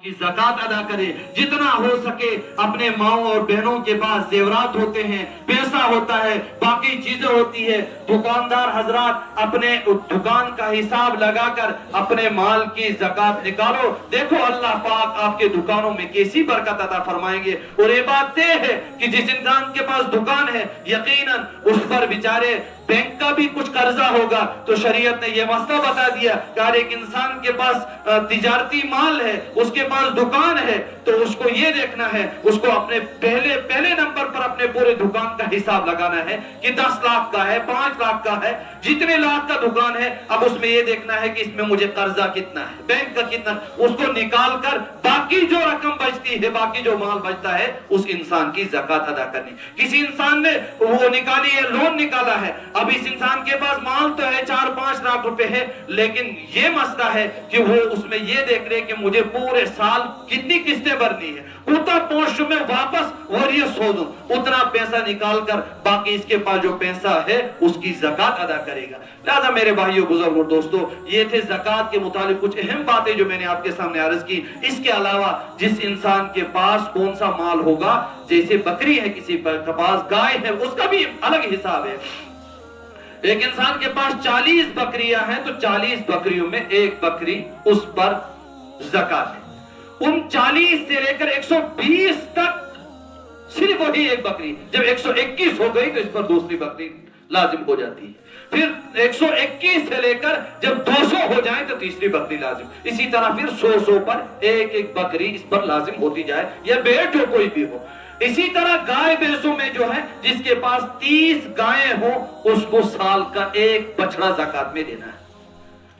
की ज़कात अदा करे। जितना हो सके अपने माओ और बहनों के पास जेवरात होते हैं, पैसा होता है, बाकी चीजें होती है, दुकानदार हजरात अपने दुकान का हिसाब लगाकर अपने माल की ज़कात निकालो। देखो अल्लाह पाक आपके दुकानों में कैसी बरकत अता फरमाएंगे। और ये बात तय है कि जिस इंसान के पास दुकान है यकीनन उस पर बेचारे बैंक का भी कुछ कर्जा होगा, तो शरीयत ने यह मसला बता दिया कि हर एक इंसान के पास तिजारती माल है, उसके पास दुकान है, तो उसको ये देखना है, उसको अपने पहले नंबर पर अपने पूरे दुकान का हिसाब लगाना है कि 10 लाख का है, 5 लाख का है, जितने लाख का दुकान है, अब उसमें ये देखना है कि इसमें मुझे कर्जा कितना है, बैंक का कितना, उसको निकाल कर बाकी जो रकम बचती है, बाकी जो माल बचता है, उस इंसान की ज़कात अदा करनी। किसी इंसान ने वो निकाली है, लोन निकाला है, अब इस इंसान के पास माल तो है 4-5 लाख रुपए है, लेकिन ये मसला है कि वो उसमें ये देख रहे कि मुझे पूरे साल कितनी किस्तें भरनी है, उतना पोस्ट में वापस और ये सो दूं, उतना पैसा निकाल कर बाकी इसके पास जो पैसा है उसकी ज़कात अदा करेगा। लिहाजा मेरे भाइयों बुजुर्गों और दोस्तों, ये थे ज़कात के मुतालिक कुछ अहम बातें जो मैंने आपके सामने अर्ज की। इसके अलावा जिस इंसान के पास कौन सा माल होगा, जैसे बकरी है, किसी के पास गाय है, उसका भी अलग हिसाब है। एक इंसान के पास 40 बकरियां हैं, तो 40 बकरियों में एक बकरी उस पर ज़कात है। उन 40 से लेकर 120 तक सिर्फ वही एक बकरी, जब 121 हो गई तो इस पर दूसरी बकरी लाजिम हो जाती है। फिर 121 से लेकर जब 200 हो जाए तो तीसरी बकरी लाजिम, इसी तरह फिर 100 पर एक बकरी इस पर लाजिम होती जाए, या भेड़ जो कोई भी हो। इसी तरह गाय भैंसों में जो है, जिसके पास 30 गायें हो, उसको साल का एक बछड़ा ज़कात में देना है।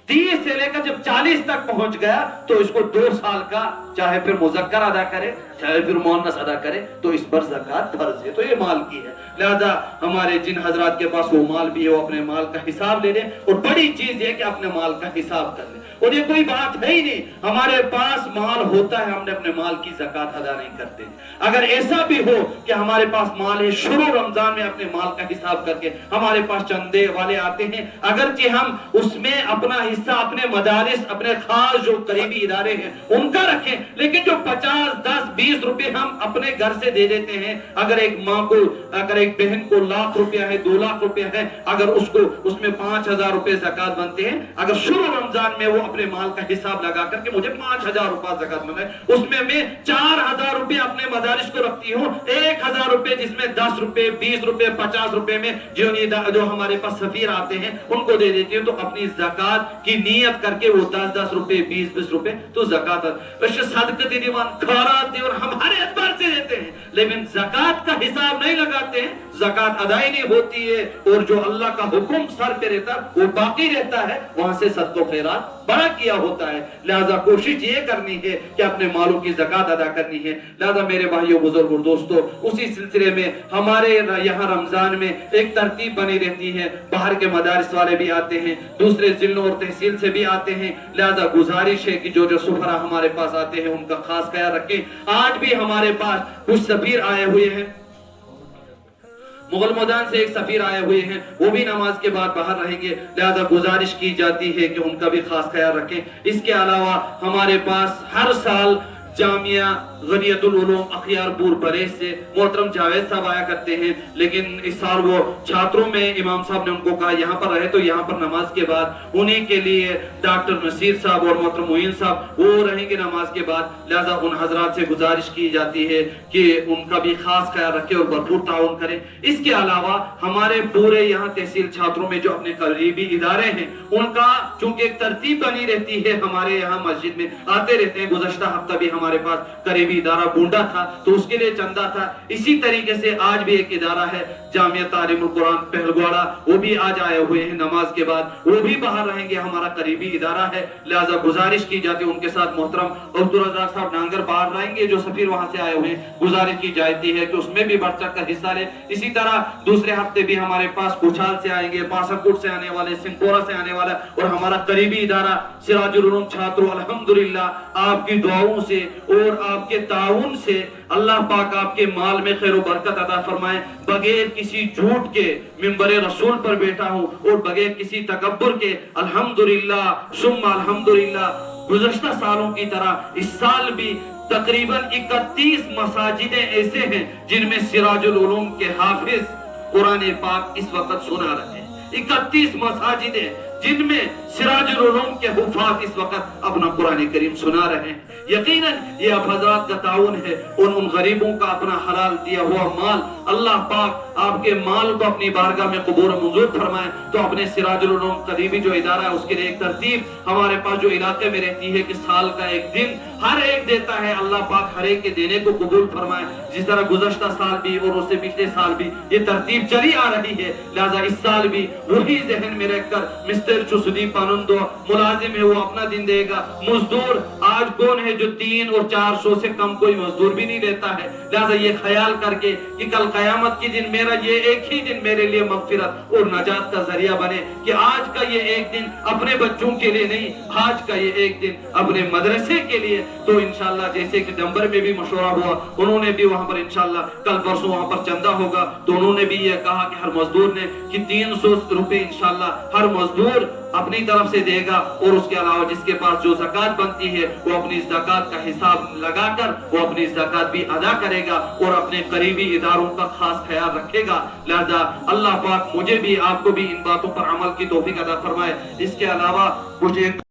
30 से लेकर जब 40 तक पहुंच गया तो इसको 2 साल का, चाहे फिर मुज़क्कर अदा करे, चाहे फिर मुअन्नस अदा करे, तो इस पर ज़कात फर्ज है। तो ये माल की है। लिहाजा हमारे जिन हजरात के पास वो माल भी है, वो अपने माल का हिसाब ले लें, और बड़ी चीज है कि अपने माल का हिसाब कर लें। और ये कोई बात है ही नहीं, हमारे पास माल होता है, हमने अपने माल की ज़कात अदा नहीं करते। अगर ऐसा भी हो कि हमारे पास माल है, शुरू रमजान में अपने माल का हिसाब करके हमारे पास चंदे वाले आते हैं, अगरचे हम उसमें अपना हिस्सा अपने मदारिस, अपने खास जो करीबी इदारे हैं उनका रखें, लेकिन जो 50, 10, 20 रुपए हम अपने घर से दे देते हैं, अगर एक माँ को, अगर एक बहन को लाख रुपया है, 2 लाख रुपया है, अगर उसको उसमें 5000 रुपए ज़कात बनते हैं, अगर शुरू रमजान में वो अपने माल का हिसाब लगा करके मुझे 5000 रुपया ज़कात बना है, उसमें मैं 4000 रुपए अपने मदारिस को रखती हूँ, 1000 रुपए जिसमें 10 रुपए, 20 रुपए, 50 रुपए में जो हमारे पास सफीर आते हैं उनको दे देती हूँ, तो अपनी ज़कात की नियत करके वो 10-10 रुपए, 20-20 रुपए तो ज़कात। वैसे सदक़े दीवान खैरात और हमारे एतबार से देते हैं, लेकिन ज़कात का हिसाब नहीं लगाते हैं, ज़कात अदाई नहीं होती है, और जो अल्लाह का हुक्म सर पे रहता है वो बाकी रहता है, वहां से सदक़ो खैरात बड़ा किया होता है। लिहाजा कोशिश ये करनी है कि अपने मालों की ज़कात अदा करनी है। लिहाजा मेरे भाइयों बुजुर्गों दोस्तों, उसी सिलसिले में हमारे यहाँ रमजान में एक तरतीब बनी रहती है, बाहर के मदारिस वाले भी आते हैं, दूसरे जिलों और तहसील से भी आते हैं। लिहाजा गुजारिश है कि जो जो सुफरा हमारे पास आते हैं उनका खास ख्याल रखें। आज भी हमारे पास कुछ सफीर आए हुए हैं, मुगल मैदान से एक सफीर आए हुए हैं, वो भी नमाज के बाद बाहर रहेंगे, लिहाजा गुजारिश की जाती है कि उनका भी खास ख्याल रखें। इसके अलावा हमारे पास हर साल जामिया गनियतुल उलूम अखियारपुर बरेज से मोहतरम जावेद साहब आया करते हैं, लेकिन इस साल वो छात्रों में इमाम साहब ने उनको कहा यहाँ पर रहे, तो यहाँ पर नमाज के बाद उन्हीं के लिए डॉक्टर नसीर साहब और मोहतरम मुईन साहब वो रहेंगे नमाज के बाद। लिहाजा उन हजरात से गुजारिश की जाती है कि उनका भी खास ख्याल रखें और भरपूर ताउन करें। इसके अलावा हमारे पूरे यहाँ तहसील छात्रों में जो अपने करीबी इदारे हैं उनका चूंकि एक तरतीब बनी रहती है, हमारे यहाँ मस्जिद में आते रहते हैं। गुज़श्ता हफ्ता भी हमारे पास करीबी इदारा बूंदा था, तो उसके लिए चंदा था। इसी तरीके से आज भी एक इदारा है जामिया तालीमुल कुरान पहलगवाड़ा, वो भी आज आए हुए हैं नमाज के बाद, वो भी बाहर रहेंगे, हमारा करीबी इदारा है। लिहाजा गुजारिश की जाती है उनके साथ मोहतरम अब्दुल रज़ाक साहब नांगर बाहर रहेंगे, जो सफीर वहां से आए हुए हैं, गुजारिश की जाती है कि उसमें भी बढ़ चढ़ कर हिस्सा ले। इसी तरह दूसरे हफ्ते भी हमारे पास कुछाल से आएंगे, बासाकोट से आने वाले, सिंगपोरा से आने वाला, और हमारा करीबी इदारा सिराजुल उलूम छात्रों अल्हम्दुलिल्लाह आपकी दुआओं से और आपके ताउन से अल्लाह पाक आपके माल में खैर बरकत अता फरमाए। बगैर किसी झूठ के मिंबरे रसूल पर बैठा हूँ और बगैर किसी तकब्बुर के अल्हम्दुलिल्लाह सुम्मा अल्हम्दुलिल्लाह गुज़श्ता सालों की तरह इस साल भी तकरीबन 31 मसाजिदें ऐसे हैं जिनमें सिराजुल उलूम के हाफिज कुरान पाक इस वक्त सुना रहे हैं। 31 मसाजिदें जिनमें सिराजुल उलूम के हुफाज इस वक्त अपना कुरान करीम सुना रहे हैं। यकीनन ये आप हजरात का ताउन है, उन गरीबों का अपना हलाल दिया हुआ माल अल्लाह पाक आपके माल को अपनी बारगाह में कबूल मंजूर फरमाए। तो अपने सिराजुल उलूम करीबी जो इदारा है उसके लिए एक तरतीब हमारे पास जो इलाके में रहती है कि साल का एक दिन हर एक देता है, अल्लाह पाक हर एक के देने को कबूल फरमाए। जिस तरह गुज़श्ता साल भी और उससे पिछले साल भी ये तरतीब चली आ रही है, लिहाजा इस साल भी वही जहन में रखकर मिस्टर चुसदी पानुंदो मुलाजिम है वो अपना दिन देगा। मजदूर आज कौन है जो 300 और 400 से कम कोई मजदूर भी नहीं लेता है। लिहाजा ये ख्याल करके कि कल क़यामत के दिन मेरा ये एक ही दिन मेरे लिए मग़फ़िरत और नजात का जरिया बने, कि आज का ये एक दिन अपने बच्चों के लिए नहीं, आज का ये एक दिन अपने मदरसे के लिए। तो इंशाल्लाह जैसे कि नंबर में भी मशवरा हुआ, उन्होंने भी वहां पर इंशाल्लाह कल परसों वहां पर चंदा होगा, तो उन्होंने भी ये कहा कि हर मजदूर ने कि 300 रुपए इंशाल्लाह हर मजदूर अपनी तरफ से देगा, और उसके अलावा जिसके पास जो ज़कात बनती है वो अपनी ज़कात का हिसाब लगाकर वो अपनी ज़कात भी अदा करेगा और अपने करीबी इदारों का खास ख्याल रखेगा। लिहाजा अल्लाह पाक मुझे भी आपको भी इन बातों पर अमल की तौफीक अता फरमाए। इसके अलावा कुछ एक